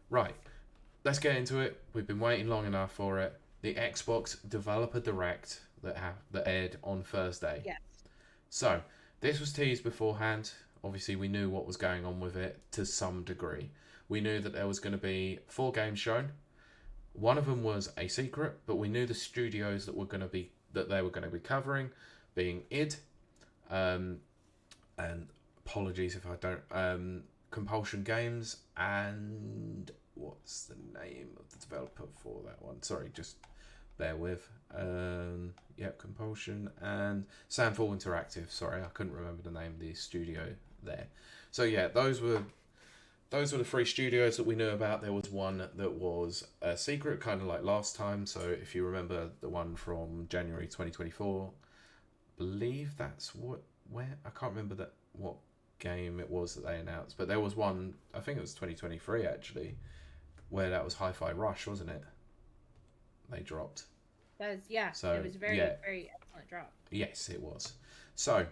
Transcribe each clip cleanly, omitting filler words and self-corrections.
Right, let's get into it. We've been waiting long enough for it. The Xbox Developer Direct that aired on Thursday. Yes. So, this was teased beforehand. Obviously, we knew what was going on with it to some degree. We knew that there was going to be 4 games shown. One of them was a secret, but we knew the studios that they were going to be covering, being id, um, and apologies if I don't, Compulsion Games, and what's the name of the developer for that one? Sorry, just bear with. Yep, Compulsion and Sandfall Interactive. Sorry, I couldn't remember the name of the studio there. So yeah, those were the 3 studios that we knew about. There was one that was a secret, kind of like last time. So if you remember the one from January 2024, believe that's where I can't remember that what game it was that they announced, but there was one. I think it was 2023 actually, where that was Hi-Fi Rush, wasn't it? They dropped. That is, yeah, it So was yeah, very, very excellent drop. yes, it was. So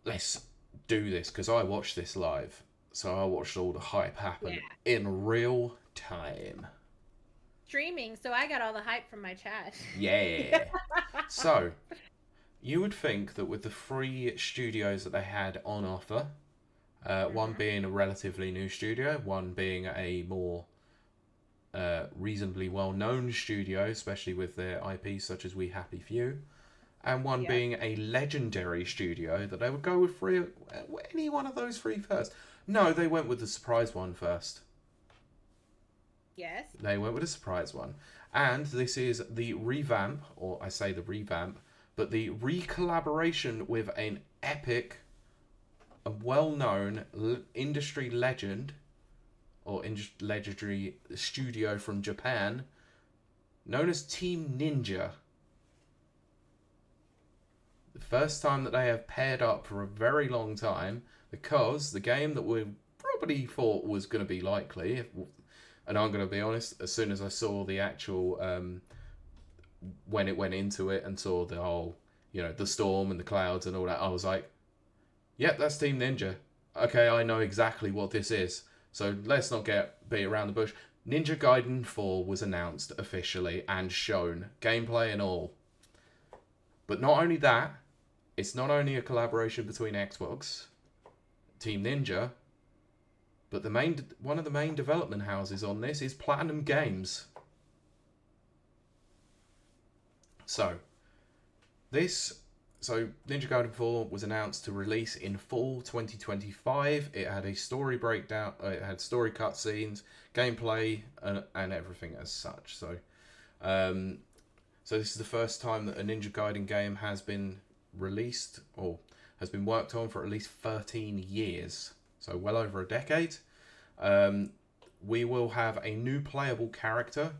let's do this because I watched this live. So I watched all the hype Yeah. happen in real time. Streaming, so I got all the hype from my chat. Yeah. So you would think that with the 3 studios that they had on offer, one Hmm. being a relatively new studio, one being a more reasonably well-known studio, especially with their IP such as We Happy Few, and one Yep. being a legendary studio, that they would go with any one of those 3 first. No, they went with the surprise one first. Yes. They went with a surprise one. And this is the revamp, or I say the revamp, but the re-collaboration with an epic, a well-known industry legend, or legendary studio from Japan, known as Team Ninja. The first time that they have paired up for a very long time, because the game that we probably thought was going to be likely, and I'm going to be honest, as soon as I saw the actual when it went into it and saw the whole, the storm and the clouds and all that, I was like, "Yep, that's Team Ninja. Okay, I know exactly what this is." So let's not beat around the bush. Ninja Gaiden 4 was announced officially and shown, gameplay and all. But not only that, it's not only a collaboration between Xbox, Team Ninja, but one of the main development houses on this is Platinum Games. So this so Ninja Gaiden 4 was announced to release in fall 2025. It had a story breakdown, it had story cutscenes, gameplay, and everything as such. Um, so this is the first time that a Ninja Gaiden game has been released or has been worked on for at least 13 years. So well over a decade. Um, we will have a new playable character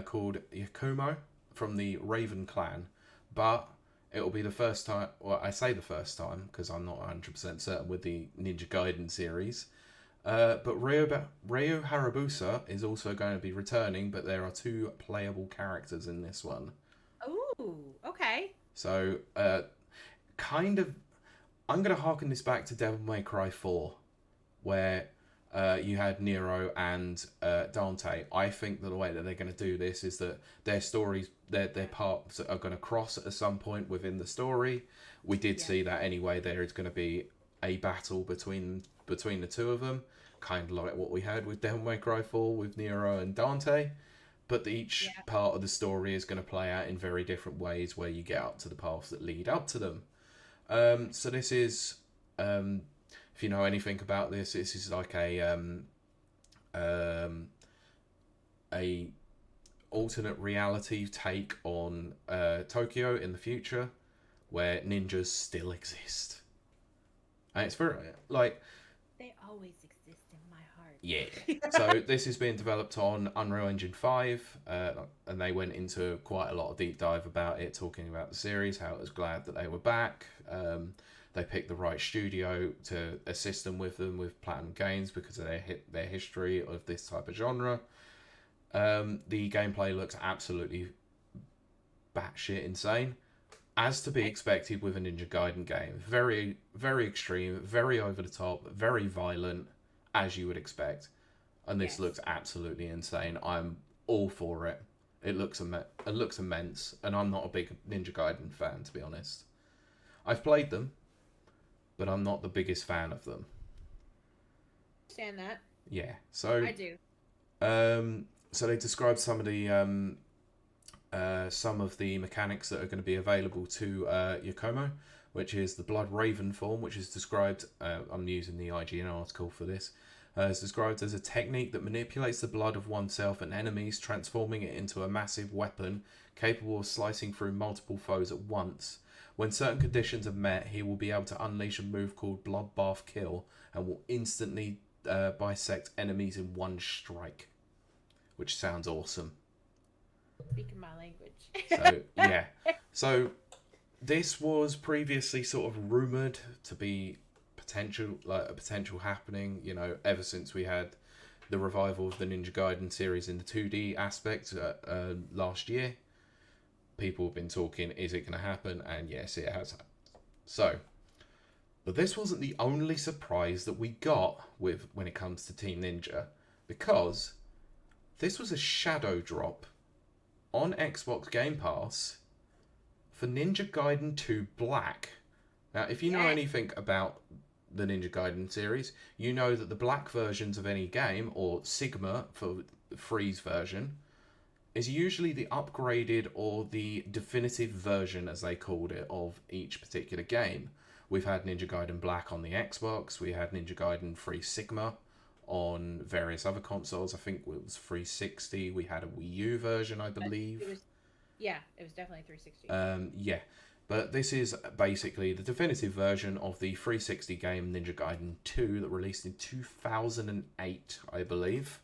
called Yakumo from the Raven clan, but it will be the first time. Well, I say the first time because I'm not 100% certain with the Ninja Gaiden series. But Ryo Hayabusa is also going to be returning, but there are 2 playable characters in this one. Ooh, okay. So, kind of, I'm going to harken this back to Devil May Cry 4, where you had Nero and Dante. I think that the way that they're going to do this is that their stories, their parts are going to cross at some point within the story. We did Yes. see that anyway. There is going to be a battle between the 2 of them, kind of like what we had with Devil May Cry 4 with Nero and Dante. But each Yeah. part of the story is going to play out in very different ways where you get up to the paths that lead up to them. So this is, um, if you know anything about this is like um, a alternate reality take on Tokyo in the future, where ninjas still exist. And it's very like They always exist in my yeah. heart. So this is being developed on Unreal Engine 5, and they went into quite a lot of deep dive about it, talking about the series, how it was glad that they were back. They picked the right studio to assist them with Platinum Games because of their history of this type of genre. The gameplay looks absolutely batshit insane, as to be expected with a Ninja Gaiden game. Very, very extreme, very over the top, very violent, as you would expect. and this Yes. looks absolutely insane. I'm all for it. It looks immense, and I'm not a big Ninja Gaiden fan, to be honest. I've played them, but I'm not the biggest fan of them. Understand that. Yeah. So I do. so they described some of the mechanics that are going to be available to Yokomo, which is the Blood Raven form, which is described. I'm using the IGN article for this. It's described as a technique that manipulates the blood of oneself and enemies, transforming it into a massive weapon capable of slicing through multiple foes at once. When certain conditions are met, he will be able to unleash a move called Bloodbath Kill and will instantly bisect enemies in one strike, which sounds awesome. Speaking my language. So yeah, so this was previously sort of rumored to be a potential happening. You know, ever since we had the revival of the Ninja Gaiden series in the 2D aspect last year, people have been talking, is it going to happen? And yes, it has. So, but this wasn't the only surprise that we got with when it comes to Team Ninja, because this was a shadow drop on Xbox Game Pass for Ninja Gaiden 2 Black. Now, if you know anything about the Ninja Gaiden series, you know that the black versions of any game, or Sigma for the Freeze version, is usually the upgraded or the definitive version, as they called it, of each particular game. We've had Ninja Gaiden Black on the Xbox, we had Ninja Gaiden Free Sigma on various other consoles. I think it was 360. We had a Wii U version, I believe. It was definitely 360. Yeah, but this is basically the definitive version of the 360 game Ninja Gaiden 2 that released in 2008, I believe.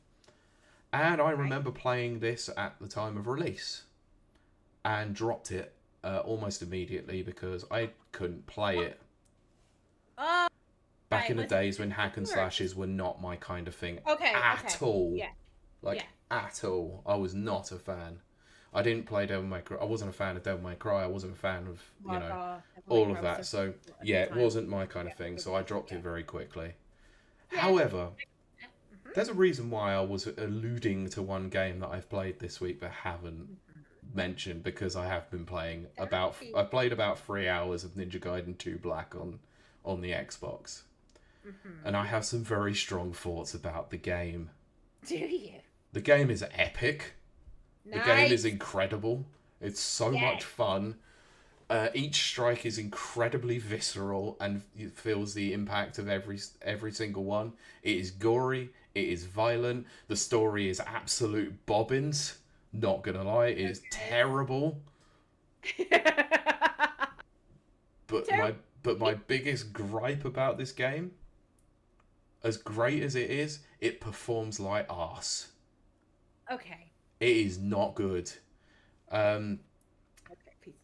And I remember playing this at the time of release and dropped it almost immediately because I couldn't play it. Oh, Back in the days when hack and slashes were not my kind of thing at all. Yeah. At all. I was not a fan. I didn't play Devil May Cry. I wasn't a fan of Devil May Cry. I wasn't a fan of, all of that. So, yeah, it wasn't my kind of thing. So I dropped it very quickly. Yeah. However, there's a reason why I was alluding to one game that I've played this week but haven't mentioned, because I have been playing I played about 3 hours of Ninja Gaiden 2 Black on the Xbox. And I have some very strong thoughts about the game. Do you? The game is epic. Nice. The game is incredible. It's so much fun. Each strike is incredibly visceral and it feels the impact of every single one. It is gory. It is violent. The story is absolute bobbins. Not gonna lie, it is terrible. But my biggest gripe about this game, as great as it is, it performs like arse. Okay. It is not good.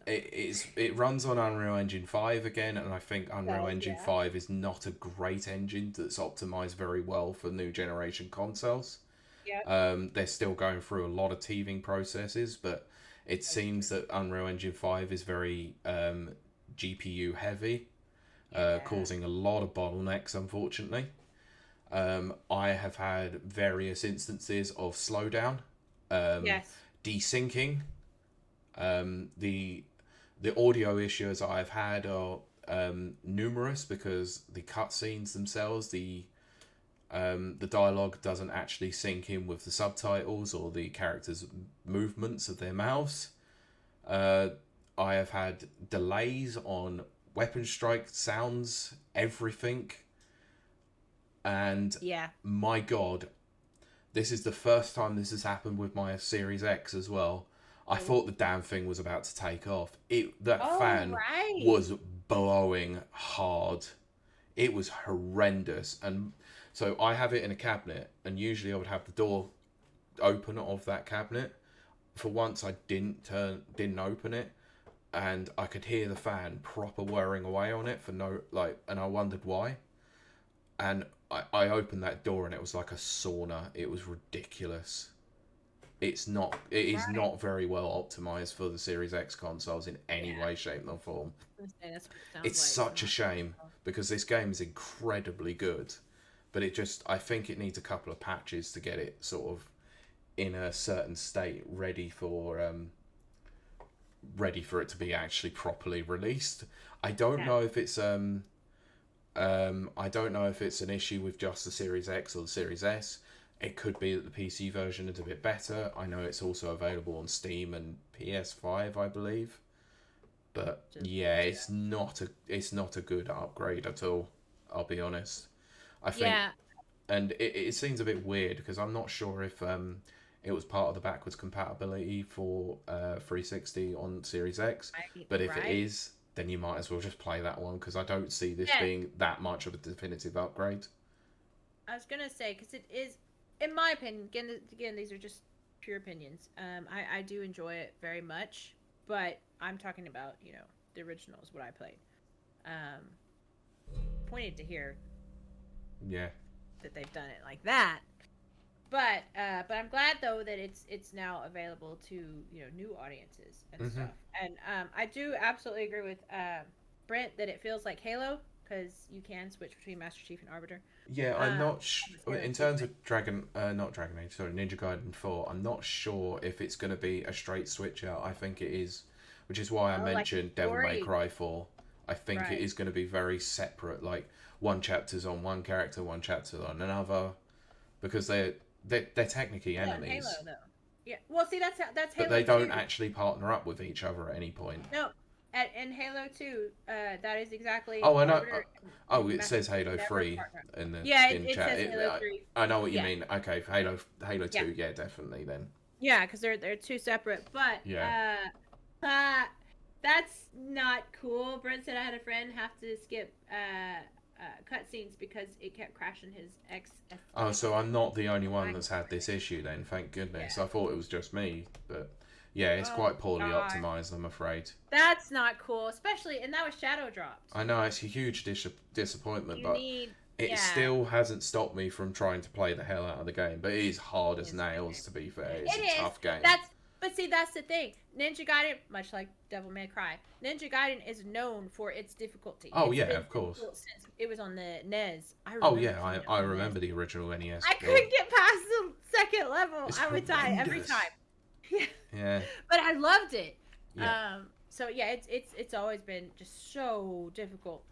It runs on Unreal Engine 5 again, and I think Unreal Engine 5 is not a great engine that's optimized very well for new generation consoles. They're still going through a lot of teething processes, but it seems that Unreal Engine 5 is very GPU heavy, causing a lot of bottlenecks, unfortunately. I have had various instances of slowdown, desyncing. The audio issues I've had are numerous because the cutscenes themselves, the dialogue doesn't actually sync in with the subtitles or the characters' movements of their mouths. I have had delays on weapon strike sounds, everything. And my God, this is the first time this has happened with my Series X as well. I thought the damn thing was about to take off. That fan was blowing hard. It was horrendous. And so I have it in a cabinet, and usually I would have the door open of that cabinet. For once I didn't open it, and I could hear the fan proper whirring away on it and I wondered why. And I opened that door and it was like a sauna. It was ridiculous. It is not very well optimized for the Series X consoles in any way, shape, or form. It's such a shame because this game is incredibly good, but I think it needs a couple of patches to get it sort of in a certain state, ready for it to be actually properly released. I don't Yeah. know if it's I don't know if it's an issue with just the Series X or the Series S. It could be that the PC version is a bit better. I know it's also available on Steam and PS5, I believe. But yeah, it's not a good upgrade at all. I'll be honest. I think, Yeah. and it seems a bit weird because I'm not sure if it was part of the backwards compatibility for 360 on Series X. But if it Right. is, then you might as well just play that one because I don't see this Yeah. being that much of a definitive upgrade. I was gonna say because it is, in my opinion. Again, these are just pure opinions. I do enjoy it very much, but I'm talking about the originals, what I played. Um, Pointed to hear Yeah. that they've done it like that. But I'm glad though that it's now available to new audiences and Hmm. stuff. And I do absolutely agree with Brent that it feels like Halo because you can switch between Master Chief and Arbiter. Yeah, I'm Um, not on this Halo in 2 terms thing. of not Dragon Age, sorry, Ninja Gaiden 4. I'm not sure if it's going to be a straight switch out. I think it is, which is why I Oh, like the mentioned Devil May story, Cry 4. I think it right? is going to be very separate. Like one chapter's on one character, one chapter on another, because they're technically Yeah, in Halo enemies, though. Yeah. Well, see, that's but Halo they don't 2. actually partner up with each other at any point. No, in Halo 2, that is exactly Oh, I know. Arbiter Oh, and it Master says Chief Halo never 3 partner. in the Yeah, in it chat. says Halo 3. I know what you Yeah, mean. Okay, for Halo yeah, 2, yeah, definitely then. yeah, because they're two separate. But Yeah. that's not cool. Brent said I had a friend have to skip cutscenes because it kept crashing his Oh, so I'm not the only one Mac that's and had this everything. issue then, thank goodness. Yeah. I thought it was just me, but yeah, it's Oh quite poorly God, optimized, I'm afraid. that's not cool. Especially, and that was shadow dropped. I know it's a huge disappointment, You but need, it yeah, still hasn't stopped me from trying to play the hell out of the game. But it is hard as it's a good nails, game. to be fair. It's a It is. tough game. That's but see that's the thing. Ninja Gaiden, much like Devil May Cry, Ninja Gaiden is known for its difficulty. Oh, It's yeah, been of course. difficult since it was on the NES. I Oh, remember yeah, playing it I on the NES. remember the original NES. I Oh, couldn't get past the second level. it's I would die every horrendous. time. Yeah, Yeah, but I loved it. yeah, So yeah, it's always been just so difficult.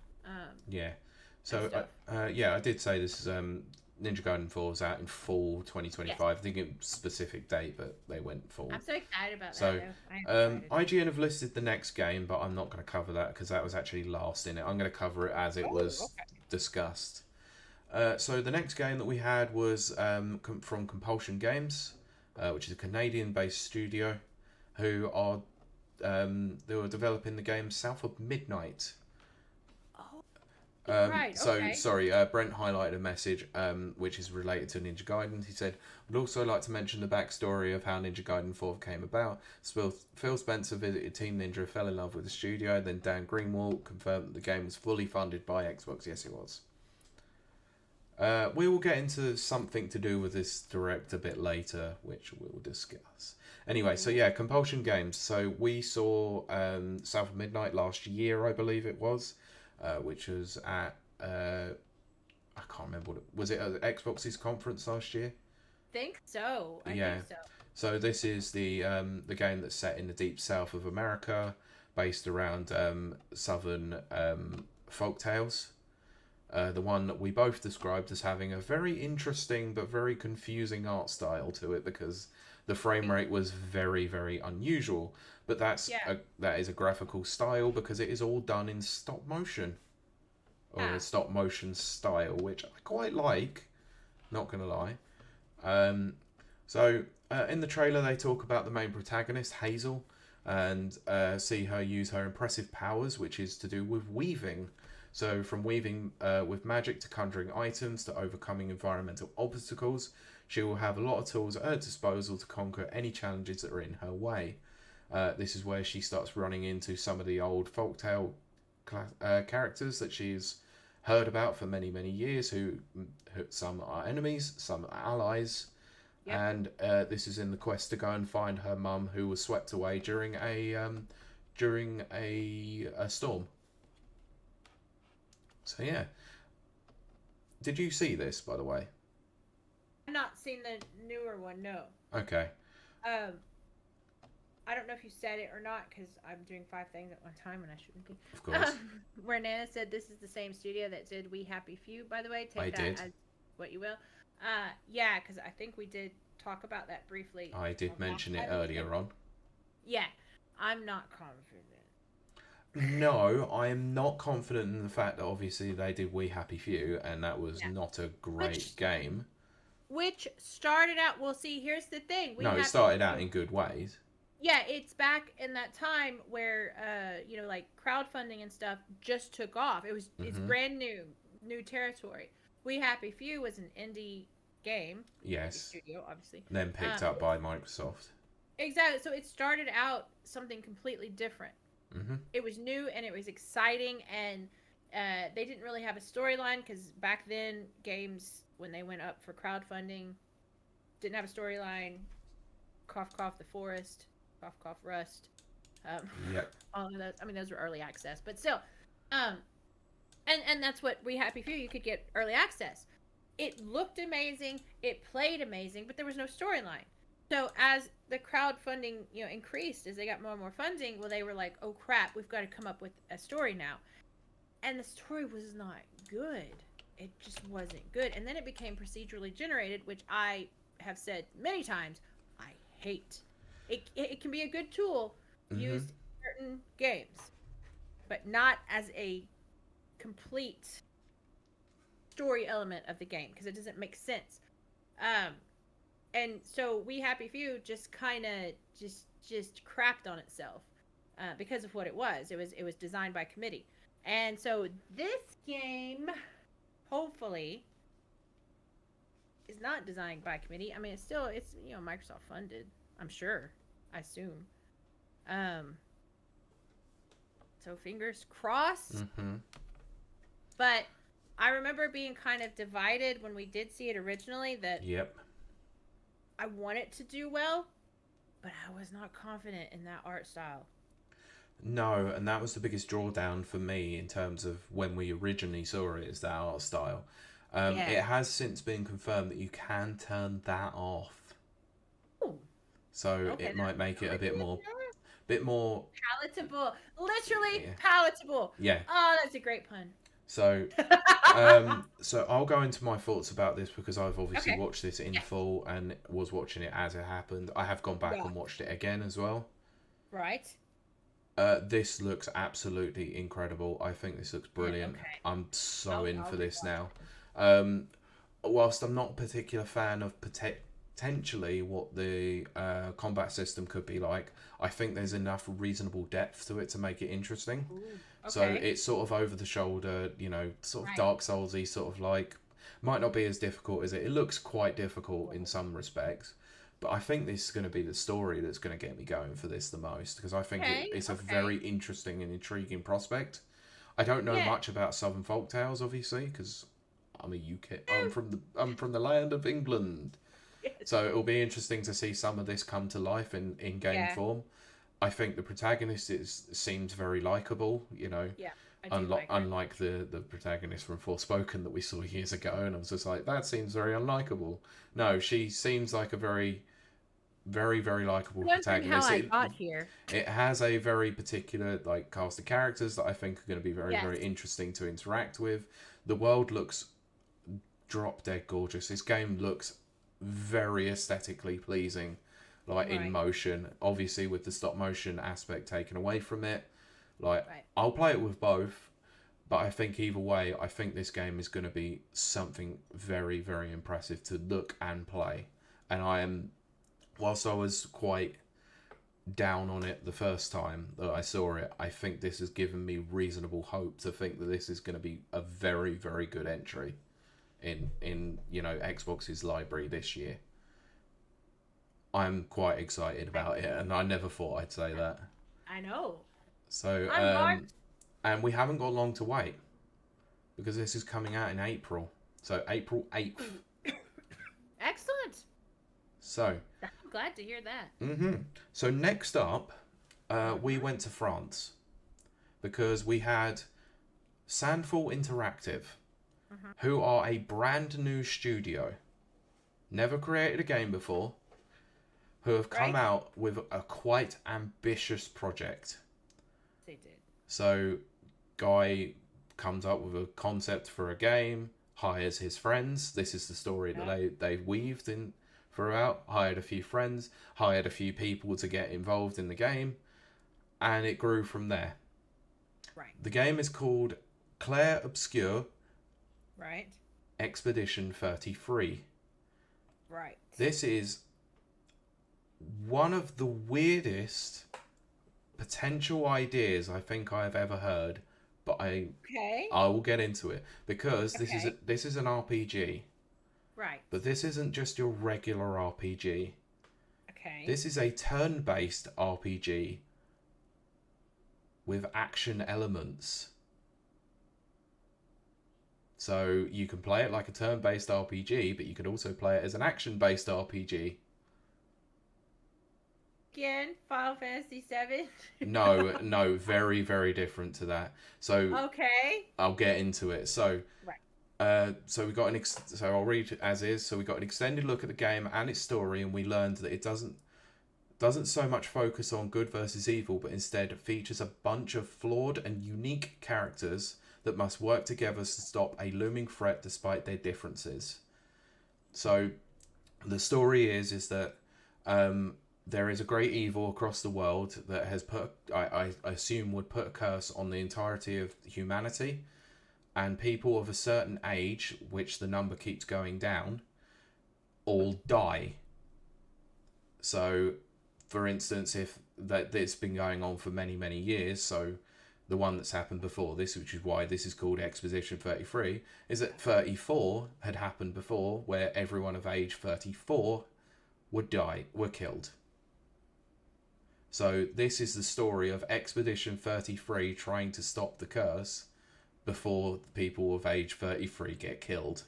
yeah. And So, stuff. yeah, I did say this is Ninja Gaiden 4 is out in fall Yes, 2025. I think it's specific date, but they went fall. I'm so excited about that So, though. I am excited. IGN have listed the next game, but I'm not going to cover that because that was actually last in it. I'm going to cover it as it Oh, was okay. discussed. So the next game that we had was from Compulsion Games, which is a Canadian-based studio, they were developing the game South of Midnight. Oh, right. So Okay. sorry, Brent highlighted a message which is related to Ninja Gaiden. He said, "Would also like to mention the backstory of how Ninja Gaiden 4 came about. Phil Spencer visited Team Ninja, fell in love with the studio. Then Dan Greenwald confirmed that the game was fully funded by Xbox. Yes, it was. We will get into something to do with this direct a bit later, which we'll discuss. Anyway, so yeah, Compulsion Games. So we saw South of Midnight last year, I believe it was, which was at I can't remember what it was. It at Xbox's conference last year? Think so. I Yeah. think so. So this is the game that's set in the deep south of America, based around southern folk tales. The one that we both described as having a very interesting but very confusing art style to it because the frame rate was very, very unusual. But Yeah. that is a graphical style because it is all done in stop motion or a Yeah. stop motion style, which I quite like. Not gonna lie. Um, in the trailer, they talk about the main protagonist Hazel and see her use her impressive powers, which is to do with weaving. So, from weaving with magic to conjuring items to overcoming environmental obstacles, she will have a lot of tools at her disposal to conquer any challenges that are in her way. This is where she starts running into some of the old folktale characters that she's heard about for many, many years, who some are enemies, some are allies, Yep. and this is in the quest to go and find her mum who was swept away during a storm. So yeah, Did you see this, by the way? I've not seen the newer one. No. Okay, Um, I don't know if you said it or not because I'm doing 5 things at one time and I shouldn't be. of course. Where Nana said this is the same studio that did We Happy Few. By the way, I take that did. as what you will. Yeah, because I think we did talk about that briefly I did on last mention it time. earlier on. Yeah, I'm not confident. No, I am not confident in the fact that obviously they did We Happy Few, and that was Yeah, not a which great game. which started out. Well, see, here's the thing. We No, it Happy started out Few. in good ways. Yeah, it's back in that time where like crowdfunding and stuff just took off. It's Hmm. brand new territory. We Happy Few was an indie game, indie Yes. studio, obviously. And then picked up by Microsoft. Exactly. So it started out something completely different. Hmm. It was new and it was exciting, and they didn't really have a storyline because back then games when they went up for crowdfunding didn't have a storyline. Cough cough the forest, cough cough rust. Um, Yep. all of those. I mean, those were early access, but still, um, and that's what We Happy Few. You could get early access. It looked amazing. It played amazing, but there was no storyline. So as the crowdfunding, increased, as they got more and more funding, well, they were like, "Oh crap, we've got to come up with a story now." And the story was not good. It just wasn't good. And then it became procedurally generated, which I have said many times I hate. It can be a good tool Hmm. used in certain games, but not as a complete story element of the game because it doesn't make sense. Um, and so We Happy Few just kind of just crapped on itself because of what it was. It was designed by committee, and so this game, hopefully, is not designed by committee. I mean, it's Microsoft funded. I'm sure. I assume. Um, so fingers crossed. Hmm. But I remember being kind of divided when we did see it originally that Yep. I want it to do well, but I was not confident in that art style. No, and that was the biggest drawdown for me in terms of when we originally saw it, is that art style. Yeah. It has since been confirmed that you can turn that off, Ooh, so okay, it might that's make it a good. bit more, Palatable. Literally yeah, palatable. yeah. Oh, that's a great pun. So, so I'll go into my thoughts about this because I've obviously Okay. watched this in Yes. full and was watching it as it happened. I have gone back Yeah. and watched it again as well. Right. This looks absolutely incredible. I think this looks brilliant. Okay. I'm so in I'll for this rewatch now. it. Whilst I'm not a particular fan of potentially what the combat system could be like, I think there's enough reasonable depth to it to make it interesting. Ooh. So Okay. it's sort of over the shoulder, sort of Right. Dark Soulsy, sort of like, might not be as difficult as it. It looks quite difficult in some respects, but I think this is going to be the story that's going to get me going for this the most because I think Okay. it's a Okay. very interesting and intriguing prospect. I don't know Yeah. much about Southern folk tales, obviously, because I'm a UK. I'm from the land of England, Yes. so it'll be interesting to see some of this come to life in game Yeah. form. I think the protagonist seems very likable. Yeah. I do like her. Unlike the protagonist from Forspoken that we saw years ago, and I was just like, that seems very unlikable. No, she seems like a very, very, very likable Wondering how protagonist. I It got here. it has a very particular like cast of characters that I think are going to be very, Yes. very interesting to interact with. The world looks drop dead gorgeous. This game looks very aesthetically pleasing, like in Right. motion. Obviously, with the stop motion aspect taken away from it, like Right. I'll play it with both, but I think either way, I think this game is going to be something very, very impressive to look and play. And whilst I was quite down on it the first time that I saw it, I think this has given me reasonable hope to think that this is going to be a very, very good entry in Xbox's library this year. I'm quite excited about it, and I never thought I'd say that. I know. So, I'm hyped. and we haven't got long to wait because this is coming out in April. So April 8th. Excellent. So, I'm glad to hear that. so next up, we went to France because we had Sandfall Interactive Uh-huh. who are a brand new studio, never created a game before, who have come Right. out with a quite ambitious project. They did. So, guy comes up with a concept for a game, hires his friends. This is the story that Yeah. they weaved in throughout. Hired a few friends, hired a few people to get involved in the game, and it grew from there. Right. The game is called Claire Obscure Right. Expedition 33. Right. This is one of the weirdest potential ideas I think I've ever heard, but Okay. I will get into it because Okay. this is an RPG, Right. but this isn't just your regular RPG. Okay. This is a turn-based RPG with action elements. So you can play it like a turn-based RPG, but you could also play it as an action-based RPG. Again, Final Fantasy VII. No, very, very different to that. So Okay. I'll get into it. So, Right. so we got so I'll read it as is. So we got an extended look at the game and its story, and we learned that it doesn't so much focus on good versus evil, but instead features a bunch of flawed and unique characters that must work together to stop a looming threat despite their differences. So, the story is that there is a great evil across the world that has put, I assume, would put a curse on the entirety of humanity, and people of a certain age, which the number keeps going down, all die. So, for instance, if that it's been going on for many, many years, so the one that's happened before this, which is why this is called Expedition 33, is that 34 had happened before, where everyone of age 34 were killed. So this is the story of Expedition 33 trying to stop the curse before people of age 33 get killed.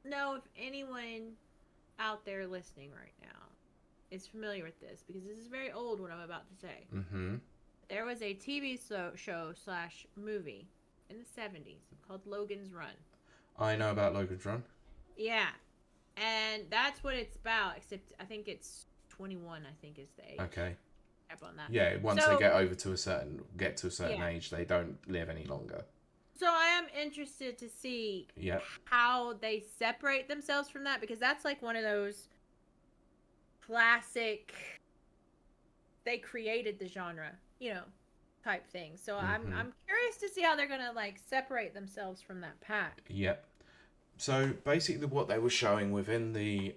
Now, if anyone out there listening right now is familiar with this, because this is very old, what I'm about to say. Mm-hmm. There was a TV show slash movie in the 70s called Logan's Run. I know about Logan's Run. Yeah. And that's what it's about, except I think it's 21, I think is the age. Okay. Up on that. Yeah, once they get to a certain Yeah. age, they don't live any longer. So I am interested to see Yep. how they separate themselves from that, because that's like one of those classic, they created the genre, type things. So Mm-hmm. I'm curious to see how they're gonna like separate themselves from that pack. Yep. So basically, what they were showing within the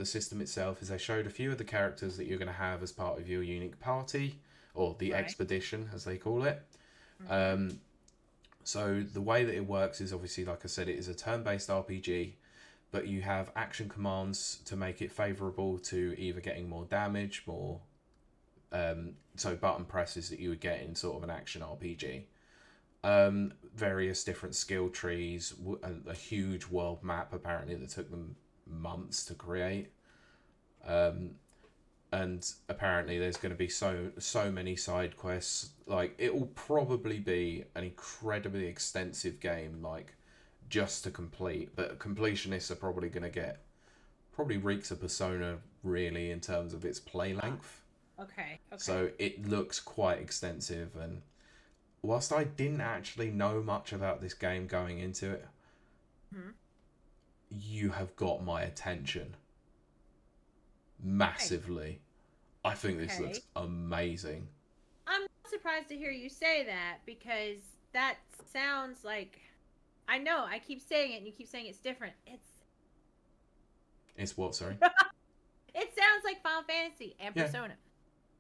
system itself is they showed a few of the characters that you're going to have as part of your unique party, or the Right. expedition, as they call it. Mm-hmm. So the way that it works is obviously, like I said, it is a turn-based RPG, but you have action commands to make it favourable to either getting more damage, more so button presses that you would get in sort of an action RPG. Various different skill trees, a huge world map apparently that took them months to create. And apparently there's going to be so many side quests. Like, it will probably be an incredibly extensive game, like, just to complete. But completionists are probably going to get reeks of Persona, really, in terms of its play length. Okay. So it looks quite extensive, and whilst I didn't actually know much about this game going into it, Mm-hmm. you have got my attention massively. I think this looks amazing. I'm not surprised to hear you say that, because that sounds like, I know, I keep saying it and you keep saying it's different. It's what, sorry? It sounds like Final Fantasy and Yeah. Persona.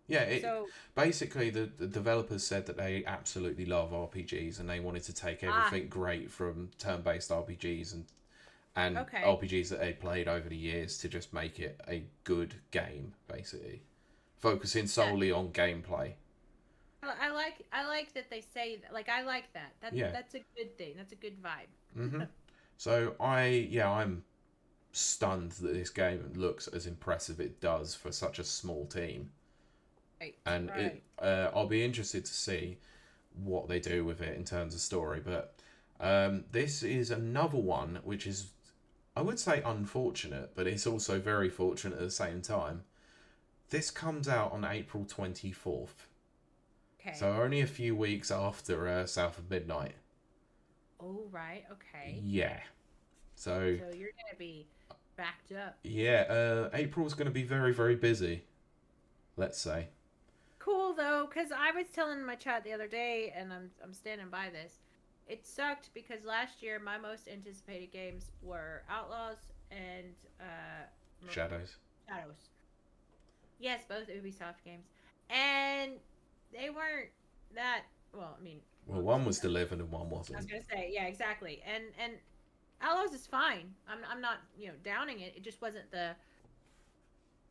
Yeah, So basically the developers said that they absolutely love RPGs and they wanted to take everything great from turn-based RPGs and RPGs that they played over the years to just make it a good game, basically, focusing solely on gameplay. I like that they say that. Like, I like that. That's a good thing. That's a good vibe. Mm-hmm. So I'm stunned that this game looks as impressive it does for such a small team. Right. And right. I'll be interested to see what they do with it in terms of story. But This is another one which is, I would say, unfortunate, but it's also very fortunate at the same time. This comes out on April 24th. Okay. So only a few weeks after South of Midnight. Oh, right. Okay. Yeah. So you're going to be backed up. yeah, April's going to be very, very busy, let's say. Cool, though, because I was telling my chat the other day, and I'm standing by this. It sucked because last year my most anticipated games were Outlaws and Shadows. Shadows. Yes, both Ubisoft games, and they weren't that well. I mean, Well, one was delivered. delivered and one I was wasn't. gonna say, yeah, exactly. And Outlaws is fine. I'm not downing it. It just wasn't the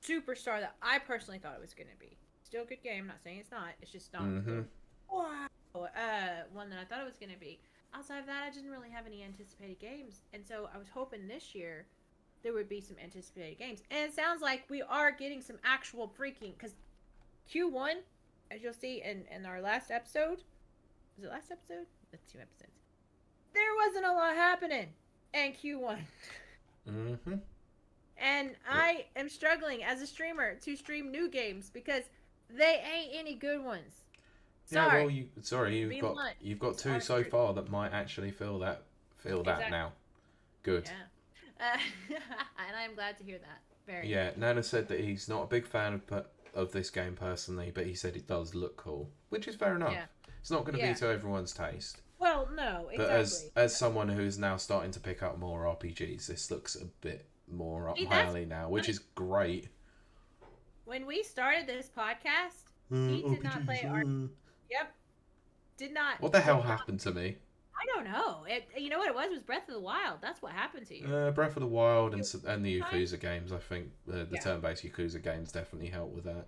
superstar that I personally thought it was gonna be. Still a good game. I'm not saying it's not. It's just not Mm-hmm. the wow one that I thought it was gonna be. Outside of that, I didn't really have any anticipated games, and so I was hoping this year there would be some anticipated games. And it sounds like we are getting some actual freaking because Q1, as you'll see in our last episode, was it last episode? That's 2 episodes. There wasn't a lot happening in Q1. Mm-hmm. And I am struggling as a streamer to stream new games because they ain't any good ones. Sorry. Yeah, well, you've got two so far that might actually feel that Exactly. now. Good. Yeah. And I'm glad to hear that. Very. Yeah, Nana said that he's not a big fan of this game personally, but he said it does look cool, which is fair enough. Yeah. It's not going to be to everyone's taste. Well, no, But exactly. as someone who's now starting to pick up more RPGs, this looks a bit more up my alley now, which is great. When we started this podcast, he did not play RPG. Yep. Did not. What the hell happened to me? I don't know. You know what it was? It was Breath of the Wild. That's what happened to you. Breath of the Wild and the Yakuza games, I think. The turn-based Yakuza games definitely help with that.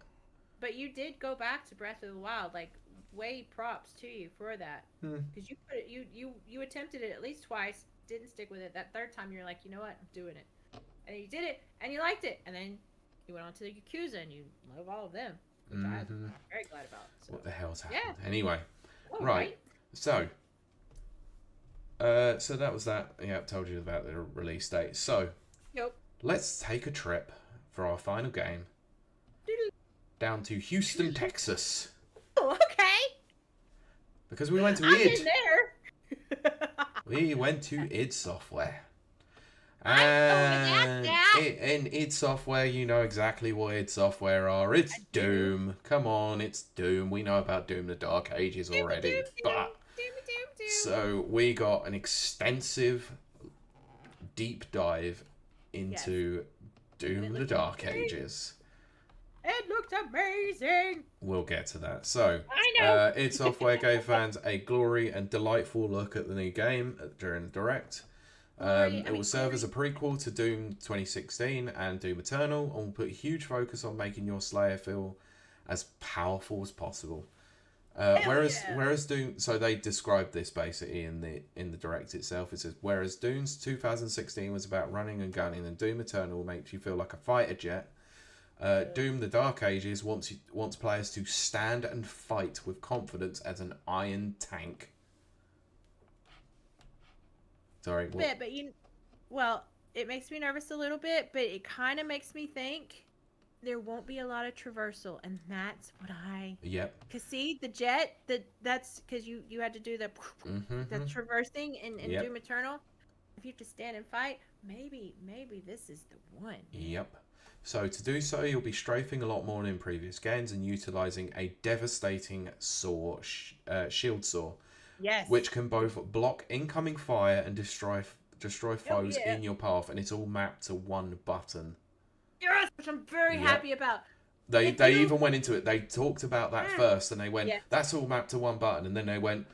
But you did go back to Breath of the Wild, like, way props to you for that. Because you attempted it at least twice, didn't stick with it. That third time you're like, you know what, I'm doing it. And then you did it, and you liked it. And then you went on to the Yakuza, and you love all of them, which I'm very glad about. So. What the hell's happened? Yeah. Anyway, oh, right. So that was that. Yeah, I told you about the release date. So let's take a trip for our final game down to Houston, Texas. Oh, okay. Because we went to I've id. been there. We went to id Software. And in id Software, you know exactly what id Software are. It's Doom. Come on, it's Doom. We know about Doom the Dark Ages already. But so we got an extensive deep dive into Doom the Dark Ages. It looked amazing. We'll get to that. So, I know. id Software gave fans a glory and delightful look at the new game during the direct. It will serve as a prequel to Doom 2016 and Doom Eternal, and will put a huge focus on making your Slayer feel as powerful as possible. Whereas Doom, so they described this basically in the direct itself. It says, whereas Doom's 2016 was about running and gunning, and Doom Eternal makes you feel like a fighter jet. Doom the Dark Ages wants players to stand and fight with confidence as an iron tank. Sorry. What? Well, it makes me nervous a little bit, but it kind of makes me think there won't be a lot of traversal, and that's what I. Yep. Cause see the jet, that's because you had to do the traversing in Doom Eternal. If you have to stand and fight, maybe this is the one. Yep. So to do so, you'll be strafing a lot more than in previous games and utilizing a devastating shield saw. Yes. Which can both block incoming fire and destroy foes in your path, and it's all mapped to one button. Yes, which I'm very happy about. They even went into it. They talked about that first, and they went, "That's all mapped to one button," and then they went,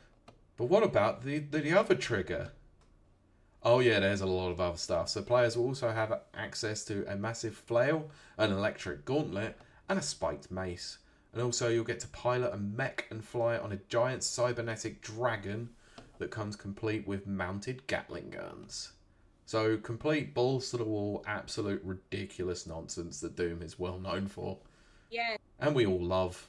"But what about the other trigger?" Oh yeah, there's a lot of other stuff. So players will also have access to a massive flail, an electric gauntlet, and a spiked mace. And also you'll get to pilot a mech and fly on a giant cybernetic dragon that comes complete with mounted Gatling guns. So complete balls to the wall, absolute ridiculous nonsense that Doom is well known for. Yeah. And we all love.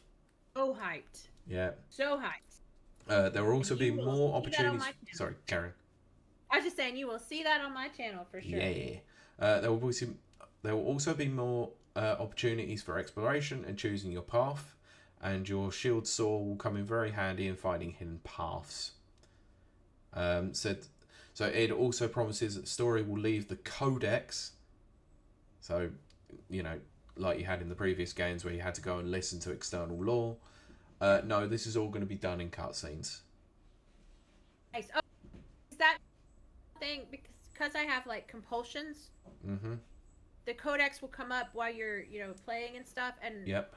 So hyped. Yeah. So hyped. There will also be more opportunities. Sorry, Karen. I was just saying, you will see that on my channel for sure. Yeah. There will also be more opportunities for exploration and choosing your path, and your shield saw will come in very handy in finding hidden paths. Said so. It also promises that the story will leave the codex. So, you know, like you had in the previous games where you had to go and listen to external lore. No, this is all going to be done in cutscenes. Nice. Oh, is that thing because I have like compulsions? Mm-hmm. The codex will come up while you're, playing and stuff, and Yep.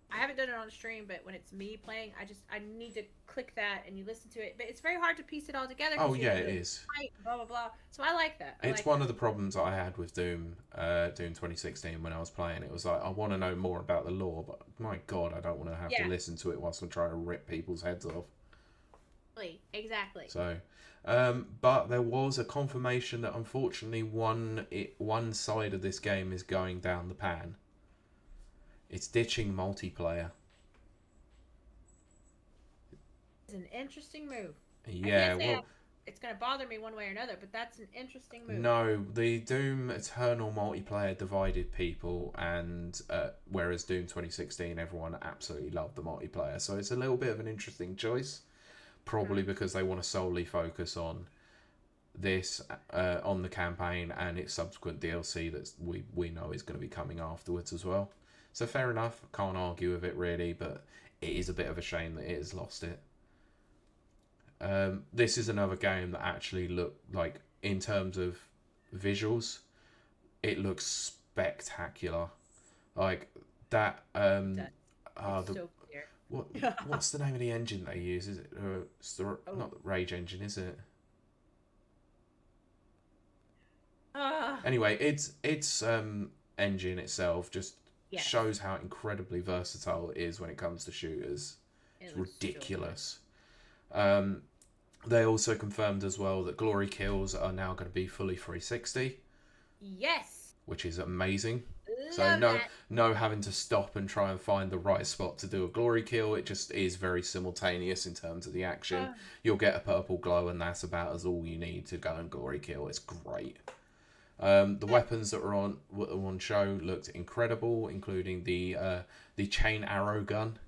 I haven't done it on stream, but when it's me playing, I need to click that and you listen to it. But it's very hard to piece it all together. Oh yeah, it is. Blah blah blah. So I like that. It's one of the problems I had with Doom 2016 when I was playing. It was like I want to know more about the lore, but my God, I don't want to have to listen to it whilst I'm trying to rip people's heads off. Exactly. So, but there was a confirmation that unfortunately one side of this game is going down the pan. It's ditching multiplayer. It's an interesting move. Yeah, well, it's going to bother me one way or another, but that's an interesting move. No, the Doom Eternal multiplayer divided people, and whereas Doom 2016, everyone absolutely loved the multiplayer. So it's a little bit of an interesting choice, probably because they want to solely focus on this, on the campaign and its subsequent DLC that we know is going to be coming afterwards as well. So fair enough, can't argue with it really, but it is a bit of a shame that it has lost it. This is another game that actually looked like, in terms of visuals, it looks spectacular. Like that. So clear. What's the name of the engine they use? Is it not the Rage engine? Is it? Anyway, its engine itself just shows how incredibly versatile it is when it comes to shooters. It's ridiculous. They also confirmed as well that glory kills are now going to be fully 360. Yes. Which is amazing. Love no having to stop and try and find the right spot to do a glory kill. It just is very simultaneous in terms of the action. You'll get a purple glow and that's about as all you need to go and glory kill. It's great. The weapons that were on show looked incredible, including the chain arrow gun,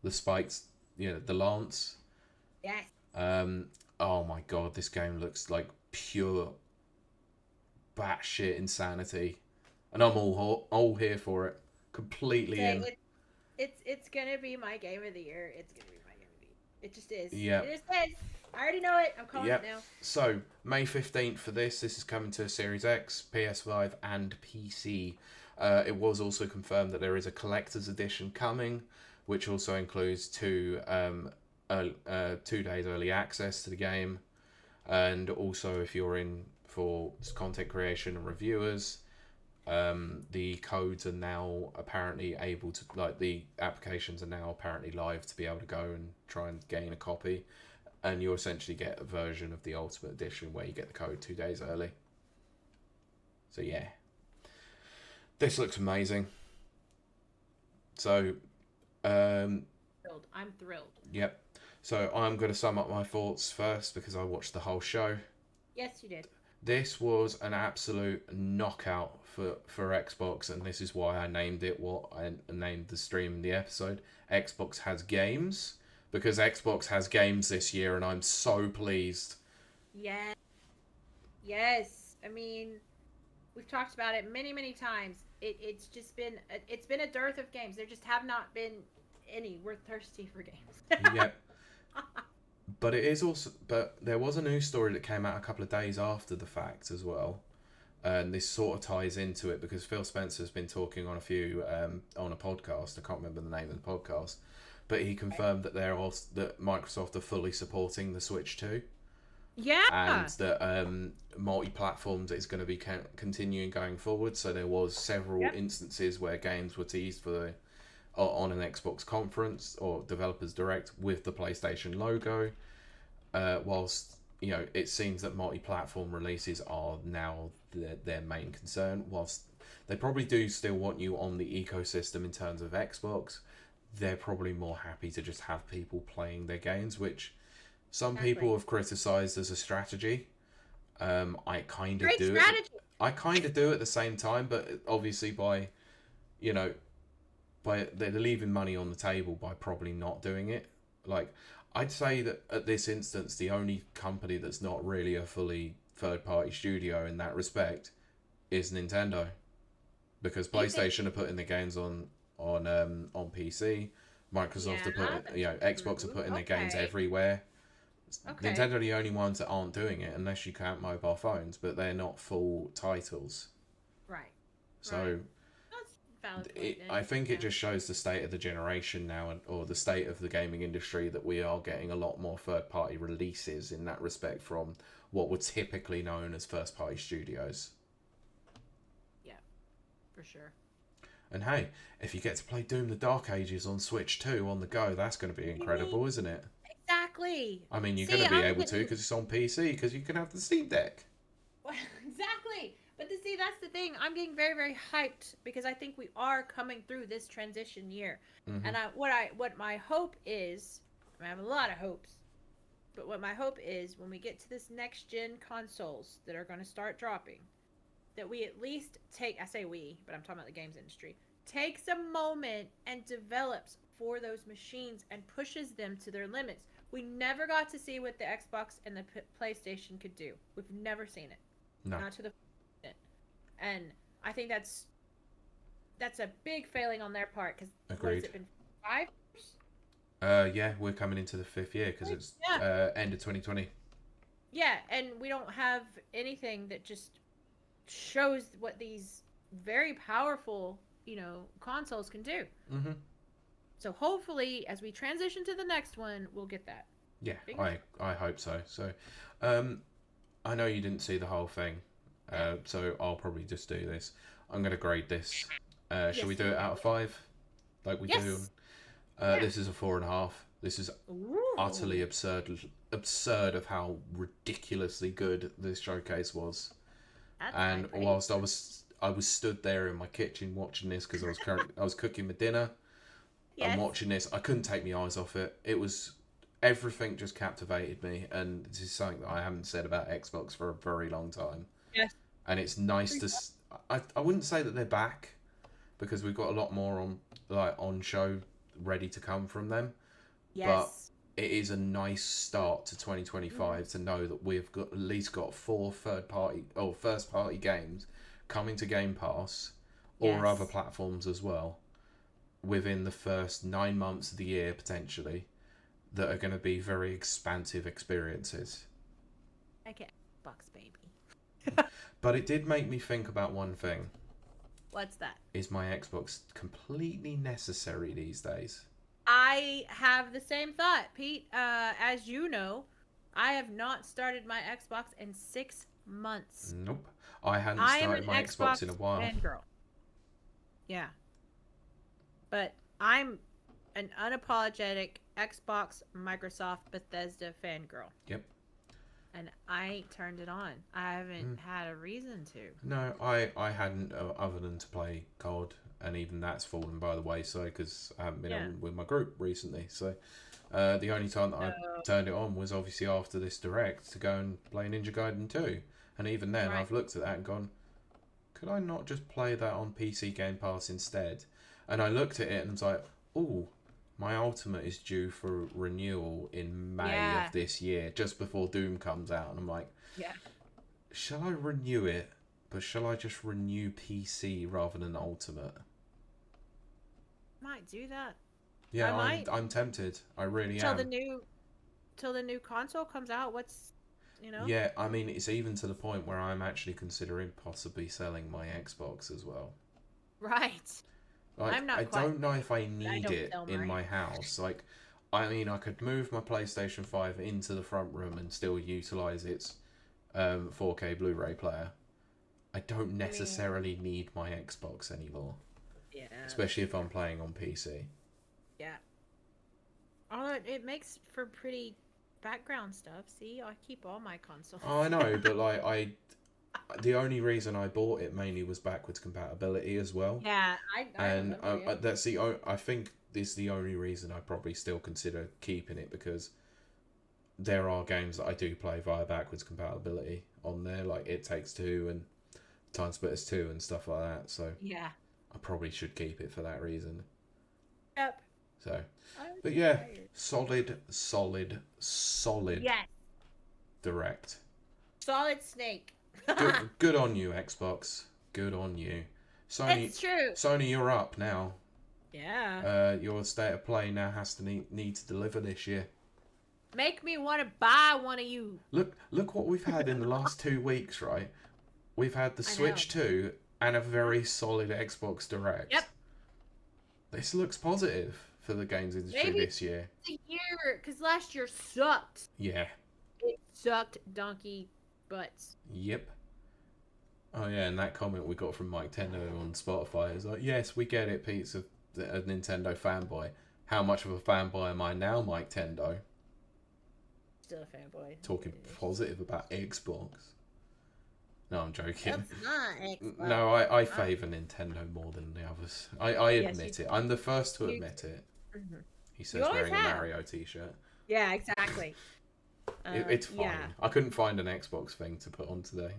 the spikes, the lance. Yes. Oh my God, this game looks like pure batshit insanity, and I'm all here for it. Completely in. It's gonna be my game of the year. It's gonna be my game of the year. It just is. Yeah. It just is. I already know it. I'm calling it now. So May 15th for this. This is coming to Series X, PS5, and PC. It was also confirmed that there is a collector's edition coming, which also includes 2 days early access to the game, and also if you're in for content creation and reviewers, the codes are now apparently able to, like, the applications are now apparently live to be able to go and try and gain a copy, and you essentially get a version of the Ultimate Edition where you get the code 2 days early. So yeah, this looks amazing. So I'm thrilled. Yep. So I'm going to sum up my thoughts first because I watched the whole show. Yes, you did. This was an absolute knockout for Xbox, and this is why I named it what I named the stream and the episode. Xbox has games, because Xbox has games this year, and I'm so pleased. Yes. Yes. I mean, we've talked about it many, many times. It's been a dearth of games. There just have not been any. We're thirsty for games. Yep. But it is also, but there was a news story that came out a couple of days after the fact as well, and this sort of ties into it because Phil Spencer's been talking on on a podcast. I can't remember the name of the podcast, but he confirmed that that Microsoft are fully supporting the Switch 2. Yeah. And that multi-platforms is going to be continuing going forward. So there was several instances where games were teased on an Xbox conference or developers direct with the PlayStation logo, whilst it seems that multi-platform releases are now their main concern. Whilst they probably do still want you on the ecosystem in terms of Xbox, they're probably more happy to just have people playing their games, which some people have criticised as a strategy, I kind of Great do it. strategy. I kind of do at the same time, but obviously you know, by they're leaving money on the table by probably not doing it. Like, I'd say that at this instance, the only company that's not really a fully third-party studio in that respect is Nintendo, because Do you think? PlayStation are putting the games on PC. Microsoft Yeah, are putting, that's Xbox are true. putting their games Okay. everywhere. Okay. Nintendo are the only ones that aren't doing it, unless you count mobile phones, but they're not full titles. Right. Right. So That's a valid point then. I think it Yeah. just shows the state of the generation now, or the state of the gaming industry, that we are getting a lot more third-party releases in that respect from what were typically known as first-party studios. Yeah. For sure. And hey, if you get to play Doom: The Dark Ages on Switch 2 on the go, that's going to be You mean incredible, isn't it? exactly. I mean, you're going See, to be I'm able to getting because it's on PC, because you can have the Steam Deck. exactly. But to see, that's the thing. I'm getting very, very hyped because I think we are coming through this transition year. Hmm. And what my hope is, I have a lot of hopes, but what my hope is when we get to this next gen consoles that are going to start dropping, that we at least take, I say we, but I'm talking about the games industry, takes a moment and develops for those machines and pushes them to their limits. We never got to see what the Xbox and the PlayStation could do. We've never seen it. No, Not to the extent. And I think that's a big failing on their part because what has agreed. it been 5 years? Yeah, we're coming into the fifth year because it's Yeah, end of 2020. yeah, and we don't have anything that just shows what these very powerful, consoles can do. Hmm. So hopefully, as we transition to the next one, we'll get that. Yeah, Fingers I hope so. So, um, I know you didn't see the whole thing, so I'll probably just do this. I'm gonna grade this. Shall yes, we do it out of 5, like we do? yes, yeah. This is a 4.5. This is utterly Ooh, absurd of how ridiculously good this showcase was. that's high And praise. whilst I was stood there in my kitchen watching this because I was cooking my dinner. I'm Yes, watching this. I couldn't take my eyes off it. It was everything just captivated me, and this is something that I haven't said about Xbox for a very long time. yes, And it's nice to. I wouldn't say that they're back because we've got a lot more on show ready to come from them, but yes. it is a nice start to 2025 to know that we've got at least got 4 third party or first party games coming to Game Pass or other Yes. platforms as well within the first 9 months of the year potentially that are going to be very expansive experiences. I get Xbox, baby. But it did make me think about one thing. What's that? Is my Xbox completely necessary these days? I have the same thought, Pete. As you know, I have not started my Xbox in 6 months. Nope. I hadn't I am an started my Xbox in a Xbox while. fangirl. Yeah. But I'm an unapologetic Xbox, Microsoft, Bethesda fangirl. Yep. And I ain't turned it on. I haven't Mm. had a reason to. No, I hadn't other than to play COD, and even that's fallen by the wayside because I haven't been Yeah. on with my group recently. So the only time that I So, turned it on was obviously after this direct to go and play Ninja Gaiden 2. And even then, right. I've looked at that and gone, could I not just play that on PC Game Pass instead? And I looked at it and was like, oh, my Ultimate is due for renewal in May Yeah. of this year, just before Doom comes out. And I'm like, Yeah. shall I renew it? But shall I just renew PC rather than Ultimate? Might do that. I Yeah, might. I'm tempted. I really Till the am. new till the new console comes out, what's. Yeah, I mean, it's even to the point where I'm actually considering possibly selling my Xbox as well. Right. Like, I'm I not quite. don't know if I I need don't it sell in mine. my house. Like, I mean, I could move my PlayStation 5 into the front room and still utilize its 4K Blu-ray player. I don't I mean, necessarily need my Xbox anymore, yeah, that's especially if I'm fair. playing on PC. Yeah. Oh, it makes for pretty background stuff. See, I keep all my consoles. Oh, I know, but like the only reason I bought it mainly was backwards compatibility as well, Yeah, I and remember. Yeah. that's I think this is the only reason I probably still consider keeping it because there are games that I do play via backwards compatibility on there, like It Takes Two and Time Splitters 2 and stuff like that. So Yeah. I probably should keep it for that reason. Yep. So, I'm but yeah, tired. solid Yes. direct. Solid Snake. Good on you, Xbox. Good on you. It's true. Sony, you're up now. Yeah. Your state of play now has to need to deliver this year. Make me want to buy one of you. Look what we've had in the last 2 weeks, right? We've had the I Switch know. 2 and a very solid Xbox Direct. Yep. This looks positive for the games industry Maybe this year. it's a year, because last year sucked. Yeah. It sucked donkey butts. Yep. Oh yeah, and that comment we got from Mike Tendo on Spotify is like, yes, we get it, Pete's a Nintendo fanboy. How much of a fanboy am I now, Mike Tendo? Still a fanboy. Talking positive about Xbox. No, I'm joking. That's not Xbox. No, I favour Nintendo more than the others. I Yes, admit you it. I'm the first to You- admit it. Mhm. He says always wearing a have. Mario t-shirt. Yeah, exactly. It's fine. Yeah. I couldn't find an Xbox thing to put on today.